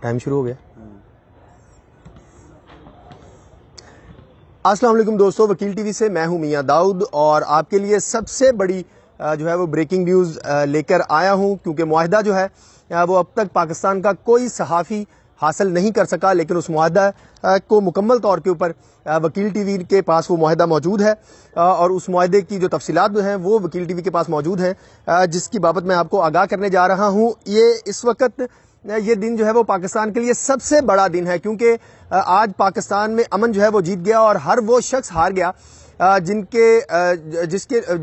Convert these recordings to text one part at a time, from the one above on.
Time شروع ہو گیا. السلام علیکم دوستو، وکیل ٹی وی سے میں ہوں میاں داؤد اور آپ کے لیے سب سے بڑی جو ہے وہ بریکنگ نیوز لے کر آیا ہوں، کیونکہ معاہدہ جو ہے وہ اب تک پاکستان کا کوئی صحافی حاصل نہیں کر سکا، لیکن اس معاہدہ کو مکمل طور کے اوپر وکیل ٹی وی کے پاس وہ معاہدہ موجود ہے اور اس معاہدے کی جو تفصیلات جو ہیں وہ وکیل ٹی وی کے پاس موجود ہیں، جس کی بابت میں آپ کو آگاہ کرنے جا رہا ہوں. اس وقت یہ دن جو ہے وہ پاکستان کے لیے سب سے بڑا دن ہے، کیونکہ آج پاکستان میں امن جو ہے وہ جیت گیا اور ہر وہ شخص ہار گیا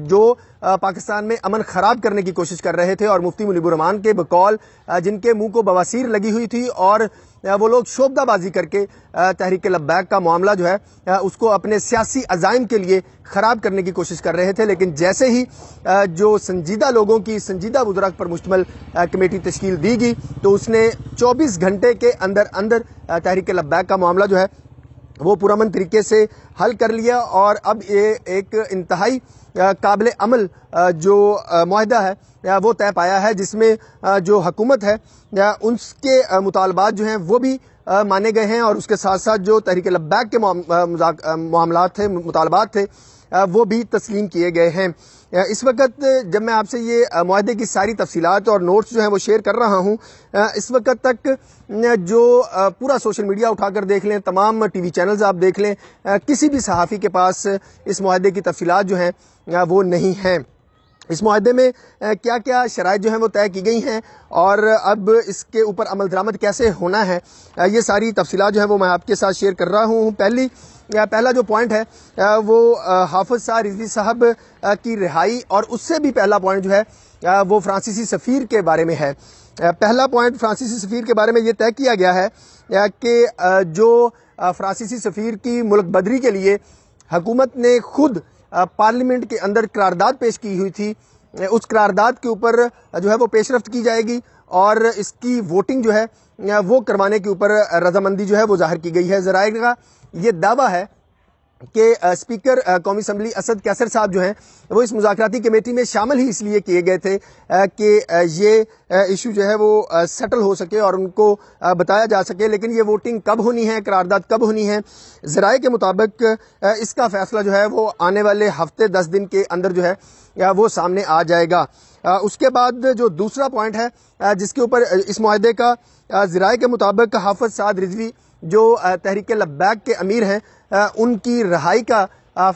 جو پاکستان میں امن خراب کرنے کی کوشش کر رہے تھے، اور مفتی منیب الرحمان کے بقول جن کے منہ کو بواسیر لگی ہوئی تھی اور وہ لوگ شعبدہ بازی کر کے تحریک لبیک کا معاملہ جو ہے اس کو اپنے سیاسی عزائم کے لیے خراب کرنے کی کوشش کر رہے تھے. لیکن جیسے ہی جو سنجیدہ لوگوں کی سنجیدہ بزرگ پر مشتمل کمیٹی تشکیل دی گئی تو اس نے 24 گھنٹے کے اندر اندر تحریک لبیک کا معاملہ جو ہے وہ پرامن طریقے سے حل کر لیا، اور اب یہ ایک انتہائی قابل عمل جو معاہدہ ہے وہ طے پایا ہے، جس میں جو حکومت ہے اس کے مطالبات جو ہیں وہ بھی مانے گئے ہیں، اور اس کے ساتھ ساتھ جو تحریک لبیک کے معاملات تھے، مطالبات تھے، وہ بھی تسلیم کیے گئے ہیں. اس وقت جب میں آپ سے یہ معاہدے کی ساری تفصیلات اور نوٹس جو ہیں وہ شیئر کر رہا ہوں، اس وقت تک جو پورا سوشل میڈیا اٹھا کر دیکھ لیں، تمام ٹی وی چینلز آپ دیکھ لیں، کسی بھی صحافی کے پاس اس معاہدے کی تفصیلات جو ہیں وہ نہیں ہیں. اس معاہدے میں کیا کیا شرائط جو ہیں وہ طے کی گئی ہیں اور اب اس کے اوپر عمل درآمد کیسے ہونا ہے، یہ ساری تفصیلات جو ہیں وہ میں آپ کے ساتھ شیئر کر رہا ہوں. پہلا جو پوائنٹ ہے وہ حافظ صاحب رضوی صاحب کی رہائی، اور اس سے بھی پہلا پوائنٹ جو ہے وہ فرانسیسی سفیر کے بارے میں ہے. پہلا پوائنٹ فرانسیسی سفیر کے بارے میں یہ طے کیا گیا ہے کہ جو فرانسیسی سفیر کی ملک بدری کے لیے حکومت نے خود پارلیمنٹ کے اندر قرارداد پیش کی ہوئی تھی، اس قرارداد کے اوپر جو ہے وہ پیش رفت کی جائے گی، اور اس کی ووٹنگ جو ہے وہ کروانے کے اوپر رضامندی جو ہے وہ ظاہر کی گئی ہے. ذرائع کا یہ دعویٰ ہے کہ اسپیکر قومی اسمبلی اسد کیسر صاحب جو ہیں وہ اس مذاکراتی کمیٹی میں شامل ہی اس لیے کیے گئے تھے کہ یہ ایشو جو ہے وہ سیٹل ہو سکے اور ان کو بتایا جا سکے. لیکن یہ ووٹنگ کب ہونی ہے، قرارداد کب ہونی ہے، ذرائع کے مطابق اس کا فیصلہ جو ہے وہ آنے والے ہفتے 10 دن کے اندر جو ہے وہ سامنے آ جائے گا. اس کے بعد جو دوسرا پوائنٹ ہے جس کے اوپر اس معاہدے کا ذرائع کے مطابق حافظ سعد رضوی جو تحریک لبیک کے امیر ہیں ان کی رہائی کا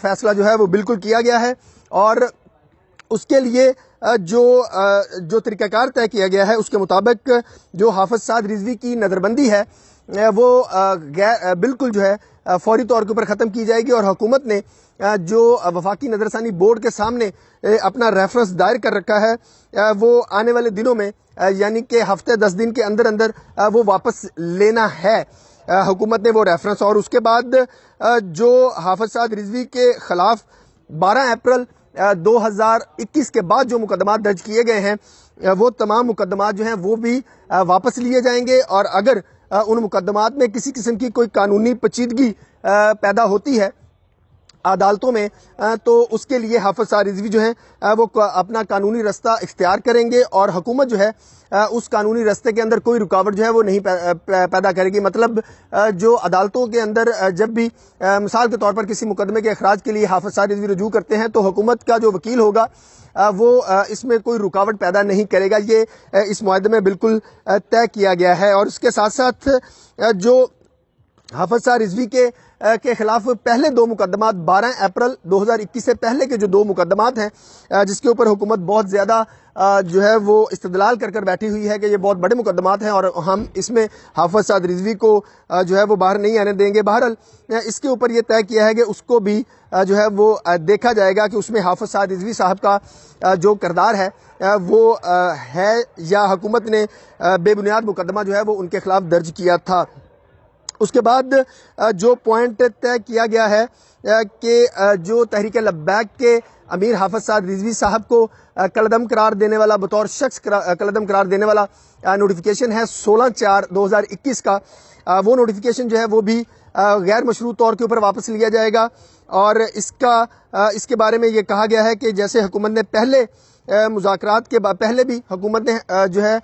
فیصلہ جو ہے وہ بالکل کیا گیا ہے، اور اس کے لیے جو طریقہ کار طے کیا گیا ہے اس کے مطابق جو حافظ سعد رضوی کی نظر بندی ہے وہ بالکل جو ہے فوری طور کے اوپر ختم کی جائے گی، اور حکومت نے جو وفاقی نظر ثانی بورڈ کے سامنے اپنا ریفرنس دائر کر رکھا ہے وہ آنے والے دنوں میں یعنی کہ ہفتے 10 دن کے اندر اندر وہ واپس لینا ہے حکومت نے وہ ریفرنس. اور اس کے بعد جو حافظ سعد رضوی کے خلاف 12 اپریل 2021 کے بعد جو مقدمات درج کیے گئے ہیں وہ تمام مقدمات جو ہیں وہ بھی واپس لیے جائیں گے، اور اگر ان مقدمات میں کسی قسم کی کوئی قانونی پیچیدگی پیدا ہوتی ہے عدالتوں میں تو اس کے لیے حافظ سعد رضوی جو ہیں وہ اپنا قانونی رستہ اختیار کریں گے، اور حکومت جو ہے اس قانونی رستے کے اندر کوئی رکاوٹ جو ہے وہ نہیں پیدا کرے گی. مطلب جو عدالتوں کے اندر جب بھی مثال کے طور پر کسی مقدمے کے اخراج کے لیے حافظ سعد رضوی رجوع کرتے ہیں تو حکومت کا جو وکیل ہوگا وہ اس میں کوئی رکاوٹ پیدا نہیں کرے گا. یہ اس معاہدے میں بالکل طے کیا گیا ہے. اور اس کے ساتھ ساتھ جو حافظ سعد رضوی کے خلاف پہلے 2 مقدمات 12 اپریل 2021 سے پہلے کے جو 2 مقدمات ہیں جس کے اوپر حکومت بہت زیادہ جو ہے وہ استدلال کر بیٹھی ہوئی ہے کہ یہ بہت بڑے مقدمات ہیں اور ہم اس میں حافظ سعد رضوی کو جو ہے وہ باہر نہیں آنے دیں گے. بہرحال اس کے اوپر یہ طے کیا ہے کہ اس کو بھی جو ہے وہ دیکھا جائے گا کہ اس میں حافظ سعد رضوی صاحب کا جو کردار ہے وہ ہے یا حکومت نے بے بنیاد مقدمہ جو ہے وہ ان کے خلاف درج کیا تھا. اس کے بعد جو پوائنٹ طے کیا گیا ہے کہ جو تحریک لبیک کے امیر حافظ سعد رضوی صاحب کو کالعدم قرار دینے والا بطور شخص کالعدم قرار دینے والا نوٹیفیکیشن ہے 16/4/2021 کا، وہ نوٹیفیکیشن جو ہے وہ بھی غیر مشروط طور کے اوپر واپس لیا جائے گا. اور اس کے بارے میں یہ کہا گیا ہے کہ جیسے حکومت نے پہلے مذاکرات کے پہلے بھی حکومت نے جو ہے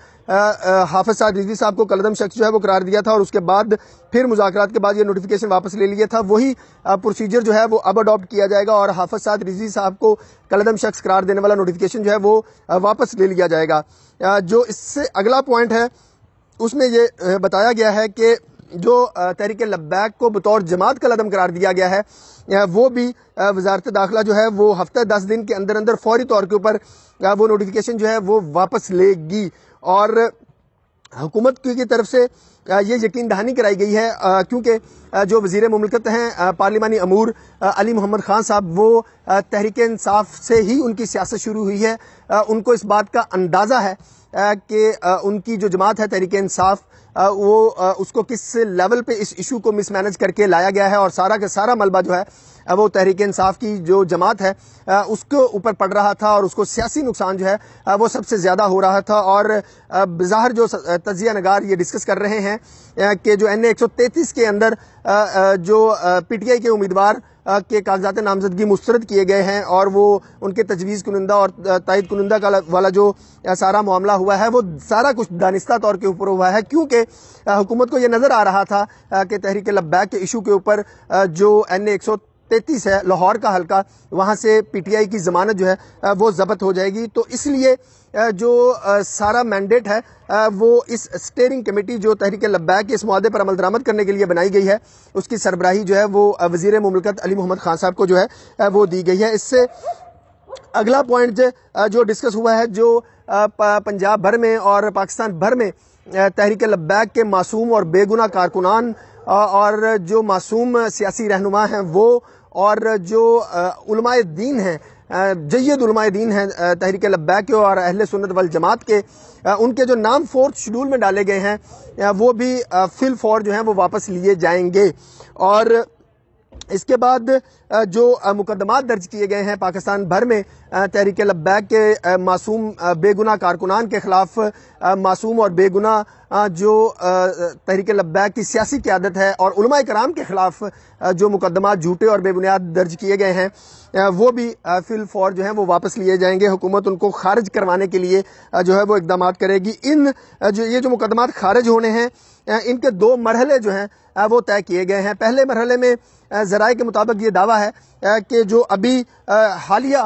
حافظ سعد رضوی صاحب کو کلعدم شخص جو ہے وہ قرار دیا تھا، اور اس کے بعد پھر مذاکرات کے بعد یہ نوٹیفیکیشن واپس لے لیا تھا. وہی پروسیجر جو ہے وہ اب اڈاپٹ کیا جائے گا اور حافظ سعد رضوی صاحب کو کلعدم شخص قرار دینے والا نوٹیفیکیشن جو ہے وہ واپس لے لیا جائے گا. جو اس سے اگلا پوائنٹ ہے اس میں یہ بتایا گیا ہے کہ جو تحریک لبیک کو بطور جماعت کلعدم قرار دیا گیا ہے وہ بھی وزارت داخلہ جو ہے وہ ہفتہ 10 دن کے اندر اندر فوری طور کے اوپر وہ نوٹیفیکیشن جو ہے وہ واپس لے گی. اور حکومت کی طرف سے یہ یقین دہانی کرائی گئی ہے کیونکہ جو وزیر مملکت ہیں پارلیمانی امور علی محمد خان صاحب، وہ تحریک انصاف سے ہی ان کی سیاست شروع ہوئی ہے. ان کو اس بات کا اندازہ ہے کہ ان کی جو جماعت ہے تحریک انصاف وہ اس کو کس لیول پہ اس ایشو کو مس مینج کر کے لایا گیا ہے، اور سارا کا سارا ملبہ جو ہے وہ تحریک انصاف کی جو جماعت ہے اس کے اوپر پڑ رہا تھا، اور اس کو سیاسی نقصان جو ہے وہ سب سے زیادہ ہو رہا تھا. اور بظاہر جو تجزیہ نگار یہ ڈسکس کر رہے ہیں کہ جو NA 133 کے اندر جو PTI کے امیدوار کے کاغذات نامزدگی مسترد کیے گئے ہیں اور وہ ان کے تجویز کنندہ اور تائید کنندہ کا والا جو سارا معاملہ ہوا ہے وہ سارا کچھ دانستہ طور کے اوپر ہوا ہے، کیونکہ حکومت کو یہ نظر آ رہا تھا کہ تحریک لبیک کے ایشو کے اوپر جو NA 133 ہے لاہور کا حلقہ، وہاں سے PTI کی ضمانت جو ہے وہ ضبط ہو جائے گی. تو اس لیے جو سارا مینڈیٹ ہے وہ اس اسٹیئرنگ کمیٹی جو تحریک لبیک کے اس معاہدے پر عمل درآمد کرنے کے لیے بنائی گئی ہے اس کی سربراہی جو ہے وہ وزیر مملکت علی محمد خان صاحب کو جو ہے وہ دی گئی ہے. اس سے اگلا پوائنٹ جو ڈسکس ہوا ہے جو پنجاب بھر میں اور پاکستان بھر میں تحریک لبیک کے معصوم اور بے گناہ کارکنان اور جو معصوم سیاسی رہنما ہیں وہ اور جو علماء دین ہیں، جید علماء دین ہیں تحریک لبیک کے اور اہل سنت والجماعت کے، ان کے جو نام 4th شیڈول میں ڈالے گئے ہیں وہ بھی فی الفور جو ہیں وہ واپس لیے جائیں گے. اور اس کے بعد جو مقدمات درج کیے گئے ہیں پاکستان بھر میں تحریک لبیک کے معصوم بے گناہ کارکنان کے خلاف، معصوم اور بے گناہ جو تحریک لبیک کی سیاسی قیادت ہے اور علماء کرام کے خلاف جو مقدمات جھوٹے اور بے بنیاد درج کیے گئے ہیں وہ بھی فی الفور جو ہیں وہ واپس لیے جائیں گے. حکومت ان کو خارج کروانے کے لیے جو ہے وہ اقدامات کرے گی. یہ جو مقدمات خارج ہونے ہیں ان کے 2 مرحلے جو ہیں وہ طے کیے گئے ہیں. پہلے مرحلے میں ذرائع کے مطابق یہ دعویٰ ہے کہ جو ابھی حالیہ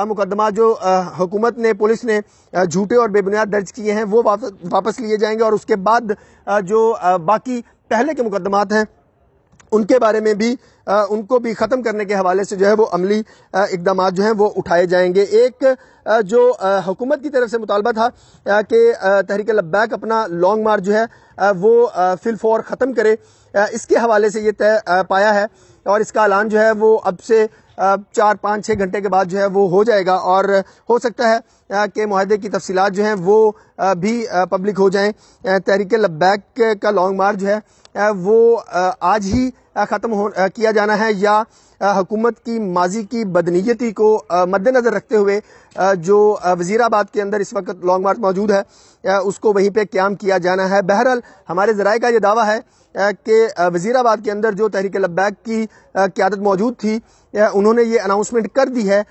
مقدمات جو حکومت نے، پولیس نے جھوٹے اور بے بنیاد درج کیے ہیں وہ واپس لیے جائیں گے، اور اس کے بعد جو باقی پہلے کے مقدمات ہیں ان کے بارے میں بھی ان کو بھی ختم کرنے کے حوالے سے جو ہے وہ عملی اقدامات جو ہیں وہ اٹھائے جائیں گے. ایک جو حکومت کی طرف سے مطالبہ تھا کہ تحریک لبیک اپنا لانگ مارچ جو ہے وہ فی الفور ختم کرے، اس کے حوالے سے یہ طے پایا ہے اور اس کا اعلان جو ہے وہ اب سے 4-5-6 گھنٹے کے بعد جو ہے وہ ہو جائے گا، اور ہو سکتا ہے کہ معاہدے کی تفصیلات جو ہیں وہ بھی پبلک ہو جائیں. تحریک لبیک کا لانگ مارچ جو ہے وہ آج ہی ختم کیا جانا ہے، یا حکومت کی ماضی کی بدنیتی کو مد نظر رکھتے ہوئے جو وزیر آباد کے اندر اس وقت لانگ مارچ موجود ہے اس کو وہیں پہ قیام کیا جانا ہے. بہرحال ہمارے ذرائع کا یہ دعویٰ ہے کہ وزیر آباد کے اندر جو تحریک لبیک کی قیادت موجود تھی انہوں نے یہ اناؤنسمنٹ کر دی ہے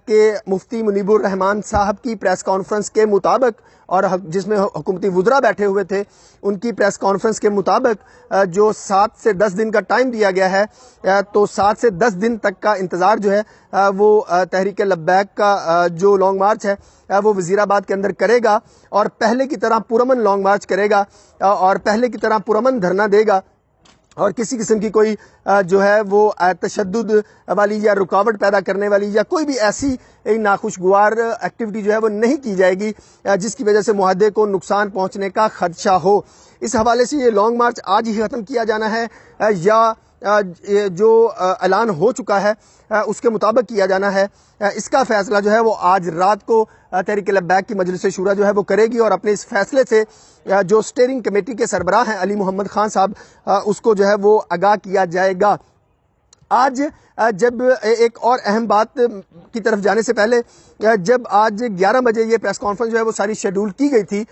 کہ مفتی منیب الرحمان صاحب کی پریس کانفرنس کے مطابق، اور جس میں حکومتی وزراء بیٹھے ہوئے تھے، ان کی پریس کانفرنس کے مطابق جو 7 سے 10 دن کا ٹائم دیا گیا ہے تو 7 سے 10 دن تک کا انتظار جو ہے وہ تحریک لبیک کا جو لانگ مارچ ہے وہ وزیر آباد کے اندر کرے گا، اور پہلے کی طرح پرامن لانگ مارچ کرے گا اور پہلے کی طرح پرامن دھرنا دے گا، اور کسی قسم کی کوئی جو ہے وہ تشدد والی یا رکاوٹ پیدا کرنے والی یا کوئی بھی ایسی ناخوشگوار ایکٹیویٹی جو ہے وہ نہیں کی جائے گی جس کی وجہ سے معاہدے کو نقصان پہنچنے کا خدشہ ہو. اس حوالے سے یہ لانگ مارچ آج ہی ختم کیا جانا ہے یا جو اعلان ہو چکا ہے اس کے مطابق کیا جانا ہے. اس کا فیصلہ جو ہے وہ آج رات کو تحریک لبیک کی مجلس شورا جو ہے وہ کرے گی، اور اپنے اس فیصلے سے جو اسٹیئرنگ کمیٹی کے سربراہ ہیں علی محمد خان صاحب اس کو جو ہے وہ آگاہ کیا جائے گا. آج جب ایک اور اہم بات کی طرف جانے سے پہلے جب آج 11 بجے یہ پریس کانفرنس جو ہے وہ ساری شیڈول کی گئی تھی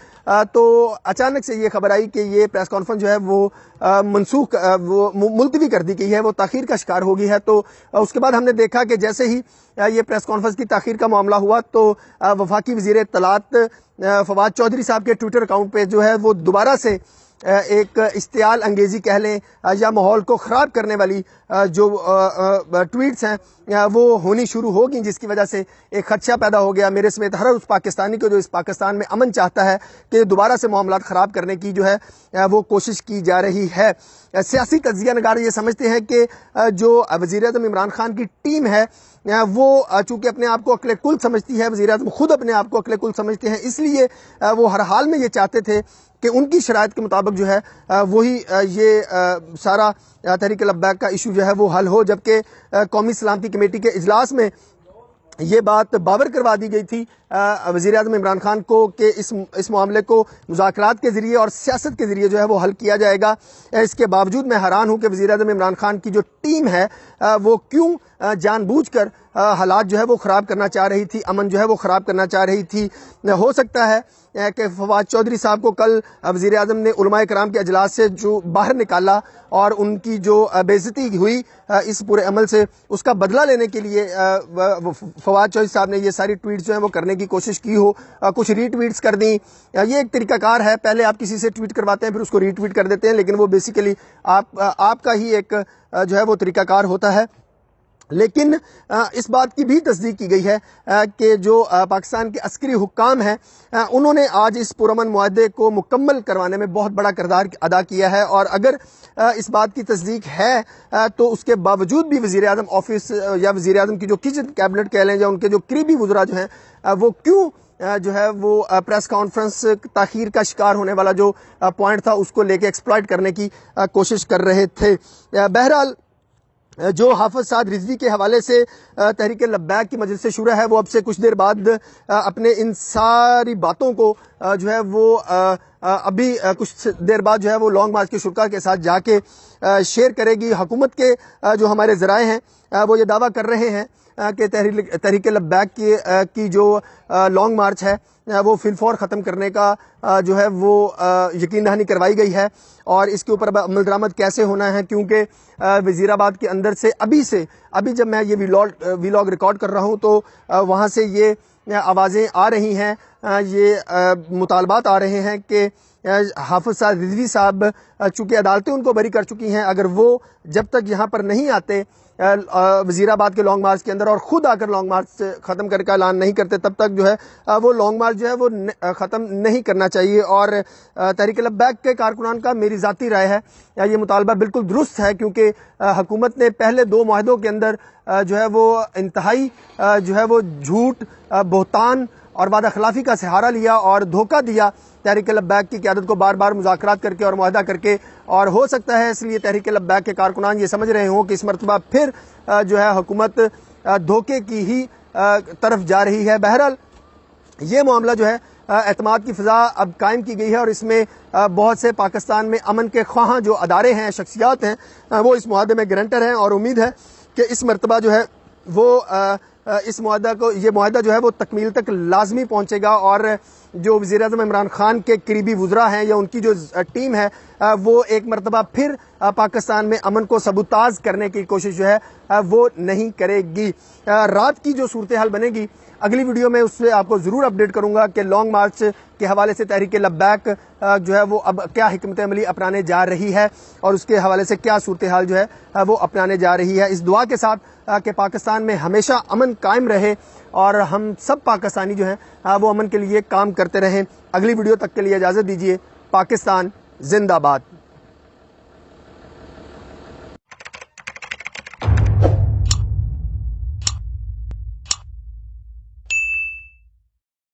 تو اچانک سے یہ خبر آئی کہ یہ پریس کانفرنس جو ہے وہ منسوخ وہ ملتوی کر دی گئی ہے، وہ تاخیر کا شکار ہو گئی ہے۔ تو اس کے بعد ہم نے دیکھا کہ جیسے ہی یہ پریس کانفرنس کی تاخیر کا معاملہ ہوا تو وفاقی وزیر اطلاعات فواد چودھری صاحب کے ٹویٹر اکاؤنٹ پہ جو ہے وہ دوبارہ سے ایک اشتعال انگیزی کہہ لیں یا ماحول کو خراب کرنے والی جو ٹویٹس ہیں وہ ہونی شروع ہو گئیں، جس کی وجہ سے ایک خدشہ پیدا ہو گیا میرے سمیت ہر اس پاکستانی کو جو اس پاکستان میں امن چاہتا ہے کہ دوبارہ سے معاملات خراب کرنے کی جو ہے وہ کوشش کی جا رہی ہے۔ سیاسی تجزیہ نگار یہ سمجھتے ہیں کہ جو وزیر اعظم عمران خان کی ٹیم ہے وہ چونکہ اپنے آپ کو عقل کل سمجھتی ہے، وزیر اعظم خود اپنے آپ کو عقل کل سمجھتے ہیں، اس لیے وہ ہر حال میں یہ چاہتے تھے کہ ان کی شرائط کے مطابق جو ہے وہی یہ سارا تحریک لبیک کا ایشو جو ہے وہ حل ہو، جبکہ قومی سلامتی کمیٹی کے اجلاس میں یہ بات باور کروا دی گئی تھی وزیر اعظم عمران خان کو کہ اس معاملے کو مذاکرات کے ذریعے اور سیاست کے ذریعے جو ہے وہ حل کیا جائے گا۔ اس کے باوجود میں حیران ہوں کہ وزیر اعظم عمران خان کی جو ٹیم ہے وہ کیوں جان بوجھ کر حالات جو ہے وہ خراب کرنا چاہ رہی تھی، امن جو ہے وہ خراب کرنا چاہ رہی تھی۔ ہو سکتا ہے کہ فواد چودھری صاحب کو کل وزیر اعظم نے علماء کرام کے اجلاس سے جو باہر نکالا اور ان کی جو بے عزتی ہوئی اس پورے عمل سے، اس کا بدلہ لینے کے لیے فواد چودھری صاحب نے یہ ساری ٹویٹس جو ہیں وہ کرنے کی کوشش کی ہو، کچھ ری ٹویٹس کر دیں۔ یہ ایک طریقہ کار ہے، پہلے آپ کسی سے ٹویٹ کرواتے ہیں پھر اس کو ری ٹویٹ کر دیتے ہیں، لیکن وہ بیسیکلی آپ کا ہی ایک جو ہے وہ طریقہ کار ہوتا ہے۔ لیکن اس بات کی بھی تصدیق کی گئی ہے کہ جو پاکستان کے عسکری حکام ہیں انہوں نے آج اس پرامن معاہدے کو مکمل کروانے میں بہت بڑا کردار ادا کیا ہے، اور اگر اس بات کی تصدیق ہے تو اس کے باوجود بھی وزیر اعظم آفس یا وزیر اعظم کی جو کچن کیبنٹ کہہ لیں یا ان کے جو قریبی وزراء جو ہیں وہ کیوں جو ہے وہ پریس کانفرنس تاخیر کا شکار ہونے والا جو پوائنٹ تھا اس کو لے کے ایکسپلائٹ کرنے کی کوشش کر رہے تھے۔ بہرحال جو حافظ سعد رضوی کے حوالے سے تحریک لبیک کی مجلس شورا ہے وہ اب سے کچھ دیر بعد اپنے ان ساری باتوں کو جو ہے وہ ابھی کچھ دیر بعد جو ہے وہ لانگ مارچ کے شرکا کے ساتھ جا کے شیئر کرے گی۔ حکومت کے جو ہمارے ذرائع ہیں وہ یہ دعویٰ کر رہے ہیں کہ تحریک لبیک کی جو لانگ مارچ ہے وہ فی الفور ختم کرنے کا جو ہے وہ یقین دہانی کروائی گئی ہے، اور اس کے اوپر عمل درآمد کیسے ہونا ہے، کیونکہ وزیر آباد کے اندر سے ابھی جب میں یہ ویلاگ ریکارڈ کر رہا ہوں تو وہاں سے یہ آوازیں آ رہی ہیں، یہ مطالبات آ رہے ہیں کہ حافظ سعد رضوی صاحب چونکہ عدالتیں ان کو بری کر چکی ہیں، اگر وہ جب تک یہاں پر نہیں آتے وزیر آباد کے لانگ مارچ کے اندر اور خود آ کر لانگ مارچ ختم کر کے اعلان نہیں کرتے، تب تک جو ہے وہ لانگ مارچ جو ہے وہ ختم نہیں کرنا چاہیے۔ اور تحریک لبیک کے کارکنان کا میری ذاتی رائے ہے یہ مطالبہ بالکل درست ہے، کیونکہ حکومت نے پہلے 2 معاہدوں کے اندر جو ہے وہ انتہائی جو ہے وہ جھوٹ، بہتان اور وعدہ خلافی کا سہارا لیا اور دھوکہ دیا تحریک لبیک کی قیادت کو بار بار مذاکرات کر کے اور معاہدہ کر کے، اور ہو سکتا ہے اس لیے تحریک لبیک کے کارکنان یہ سمجھ رہے ہوں کہ اس مرتبہ پھر جو ہے حکومت دھوکے کی ہی طرف جا رہی ہے۔ بہرحال یہ معاملہ جو ہے اعتماد کی فضا اب قائم کی گئی ہے، اور اس میں بہت سے پاکستان میں امن کے خواہاں جو ادارے ہیں، شخصیات ہیں، وہ اس معاہدے میں گارنٹر ہیں، اور امید ہے کہ اس مرتبہ جو ہے وہ اس یہ معاہدہ جو ہے وہ تکمیل تک لازمی پہنچے گا، اور جو وزیر اعظم عمران خان کے قریبی وزراء ہیں یا ان کی جو ٹیم ہے وہ ایک مرتبہ پھر پاکستان میں امن کو سبوتاز کرنے کی کوشش جو ہے وہ نہیں کرے گی۔ رات کی جو صورتحال بنے گی اگلی ویڈیو میں اس سے آپ کو ضرور اپڈیٹ کروں گا کہ لانگ مارچ کے حوالے سے تحریک لبیک جو ہے وہ اب کیا حکمت عملی اپنانے جا رہی ہے، اور اس کے حوالے سے کیا صورتحال جو ہے وہ اپنانے جا رہی ہے۔ اس دعا کے ساتھ کہ پاکستان میں ہمیشہ امن قائم رہے اور ہم سب پاکستانی جو ہیں وہ امن کے لیے کام کرتے رہیں۔ اگلی ویڈیو تک کے لیے اجازت دیجیے۔ پاکستان زندہ باد۔